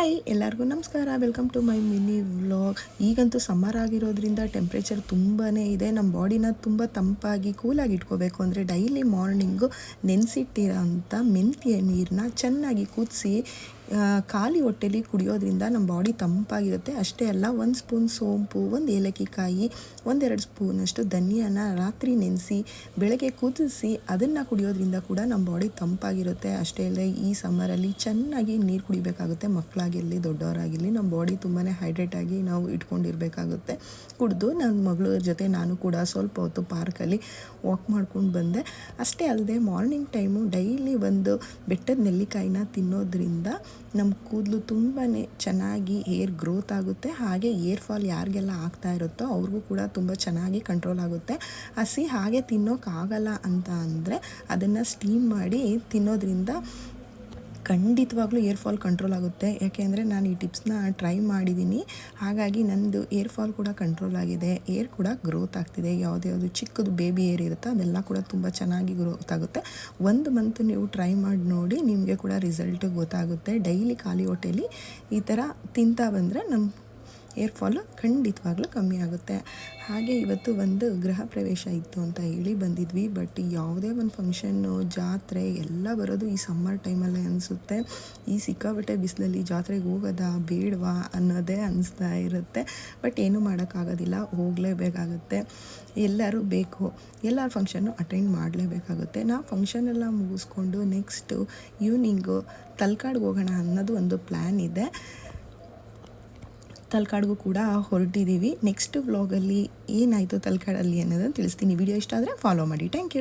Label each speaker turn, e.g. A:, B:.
A: Hi ಎಲ್ಲರಿಗೂ ನಮಸ್ಕಾರ, welcome to my mini vlog. ಈಗಂತೂ ಸಮ್ಮರ್ ಆಗಿರೋದ್ರಿಂದ ಟೆಂಪ್ರೇಚರ್ ತುಂಬಾ ಇದೆ. ನಮ್ಮ ಬಾಡಿನ ತುಂಬ ತಂಪಾಗಿ ಕೂಲಾಗಿ ಇಟ್ಕೋಬೇಕು ಅಂದರೆ ಡೈಲಿ ಮಾರ್ನಿಂಗು ನೆನೆಸಿಟ್ಟಿರೋಂಥ ಮೆಂತ್ಯ ನೀರನ್ನ ಚೆನ್ನಾಗಿ ಕುದಿಸಿ ಖಾಲಿ ಹೊಟ್ಟೆಲಿ ಕುಡಿಯೋದ್ರಿಂದ ನಮ್ಮ ಬಾಡಿ ತಂಪಾಗಿರುತ್ತೆ. ಅಷ್ಟೇ ಅಲ್ಲ, 1 ಸ್ಪೂನ್ ಸೋಂಪು, 1 ಏಲಕ್ಕಿ ಕಾಯಿ, 1-2 ಸ್ಪೂನಷ್ಟು ಧನಿಯಾನ ರಾತ್ರಿ ನೆನೆಸಿ ಬೆಳಗ್ಗೆ ಕುದಿಸಿ ಅದನ್ನು ಕುಡಿಯೋದ್ರಿಂದ ಕೂಡ ನಮ್ಮ ಬಾಡಿ ತಂಪಾಗಿರುತ್ತೆ. ಅಷ್ಟೇ ಅಲ್ಲದೆ ಈ ಸಮ್ಮರಲ್ಲಿ ಚೆನ್ನಾಗಿ ನೀರು ಕುಡಿಬೇಕಾಗುತ್ತೆ. ಮಕ್ಕಳಾಗಿರಲಿ ದೊಡ್ಡವರಾಗಿರಲಿ ನಮ್ಮ ಬಾಡಿ ತುಂಬಾ ಹೈಡ್ರೇಟಾಗಿ ನಾವು ಇಟ್ಕೊಂಡಿರಬೇಕಾಗುತ್ತೆ. ಕುಡಿದು ನನ್ನ ಮಗಳ ಜೊತೆ ನಾನು ಕೂಡ ಸ್ವಲ್ಪ ಹೊತ್ತು ಪಾರ್ಕಲ್ಲಿ ವಾಕ್ ಮಾಡ್ಕೊಂಡು ಬಂದೆ. ಅಷ್ಟೇ ಅಲ್ಲದೆ ಮಾರ್ನಿಂಗ್ ಟೈಮು ಡೈಲಿ ಒಂದು ಬೆಟ್ಟದ ನೆಲ್ಲಿಕಾಯಿನ ತಿನ್ನೋದ್ರಿಂದ ನಮ್ಮ ಕೂದಲು ತುಂಬಾ ಚೆನ್ನಾಗಿ ಹೇರ್ ಗ್ರೋತ್ ಆಗುತ್ತೆ. ಹಾಗೆ ಏರ್ ಫಾಲ್ ಯಾರಿಗೆಲ್ಲ ಆಗ್ತಾ ಇರುತ್ತೋ ಅವ್ರಿಗೂ ಕೂಡ ತುಂಬ ಚೆನ್ನಾಗಿ ಕಂಟ್ರೋಲ್ ಆಗುತ್ತೆ. ಹಸಿ ಹಾಗೆ ತಿನ್ನೋಕ್ಕಾಗಲ್ಲ ಅಂತ ಅಂದರೆ ಅದನ್ನು ಸ್ಟೀಮ್ ಮಾಡಿ ತಿನ್ನೋದ್ರಿಂದ ಖಂಡಿತವಾಗ್ಲೂ ಏರ್ ಫಾಲ್ ಕಂಟ್ರೋಲ್ ಆಗುತ್ತೆ. ಯಾಕೆಂದರೆ ನಾನು ಈ ಟಿಪ್ಸ್ನ ಟ್ರೈ ಮಾಡಿದ್ದೀನಿ. ಹಾಗಾಗಿ ನನ್ನದು ಏರ್ ಫಾಲ್ ಕೂಡ ಕಂಟ್ರೋಲ್ ಆಗಿದೆ, ಏರ್ ಕೂಡ ಗ್ರೋತ್ ಆಗ್ತಿದೆ. ಯಾವುದ್ಯಾವುದು ಚಿಕ್ಕದು ಬೇಬಿ ಏರ್ ಇರುತ್ತೋ ಅದೆಲ್ಲ ಕೂಡ ತುಂಬ ಚೆನ್ನಾಗಿ ಗ್ರೋತ್ ಆಗುತ್ತೆ. 1 ಮಂತ್ ನೀವು ಟ್ರೈ ಮಾಡಿ ನೋಡಿ, ನಿಮಗೆ ಕೂಡ ರಿಸಲ್ಟ್ ಗೊತ್ತಾಗುತ್ತೆ. ಡೈಲಿ ಖಾಲಿ ಹೊಟ್ಟೆಲಿ ಈ ಥರ ತಿಂತಾ ಬಂದರೆ ನಮ್ಮ ಏರ್ ಫಾಲು ಖಂಡಿತವಾಗ್ಲೂ ಕಮ್ಮಿ ಆಗುತ್ತೆ. ಹಾಗೆ ಇವತ್ತು ಒಂದು ಗೃಹ ಪ್ರವೇಶ ಇತ್ತು ಅಂತ ಹೇಳಿ ಬಂದಿದ್ವಿ. ಬಟ್ ಯಾವುದೇ ಒಂದು ಫಂಕ್ಷನ್ನು, ಜಾತ್ರೆ ಎಲ್ಲ ಬರೋದು ಈ ಸಮ್ಮರ್ ಟೈಮಲ್ಲೇ ಅನಿಸುತ್ತೆ. ಈ ಸಿಕ್ಕಾಪಟ್ಟೆ ಬಿಸಿಲಲ್ಲಿ ಜಾತ್ರೆಗೆ ಹೋಗೋದಾ ಬೇಡವಾ ಅನ್ನೋದೇ ಅನಿಸ್ತಾ ಇರುತ್ತೆ. ಬಟ್ ಏನೂ ಮಾಡೋಕ್ಕಾಗೋದಿಲ್ಲ, ಹೋಗಲೇಬೇಕಾಗುತ್ತೆ. ಎಲ್ಲರೂ ಬೇಕು, ಎಲ್ಲರ ಫಂಕ್ಷನ್ನು ಅಟೆಂಡ್ ಮಾಡಲೇಬೇಕಾಗುತ್ತೆ. ನಾವು ಫಂಕ್ಷನೆಲ್ಲ ಮುಗಿಸ್ಕೊಂಡು ನೆಕ್ಸ್ಟು ಈವ್ನಿಂಗು ತಲಕಾಡ್ಗೆ ಹೋಗೋಣ ಅನ್ನೋದು ಒಂದು ಪ್ಲ್ಯಾನ್ ಇದೆ. ತಲಕಾಡ್ಗೂ ಕೂಡ ಹೊರಟಿದ್ದೀವಿ. ನೆಕ್ಸ್ಟ್ ವ್ಲಾಗಲ್ಲಿ ಏನಾಯಿತು ತಲಕಾಡಲ್ಲಿ ಅನ್ನೋದನ್ನು ತಿಳಿಸ್ತೀನಿ. ವಿಡಿಯೋ ಇಷ್ಟ ಆದರೆ ಫಾಲೋ ಮಾಡಿ. Thank you.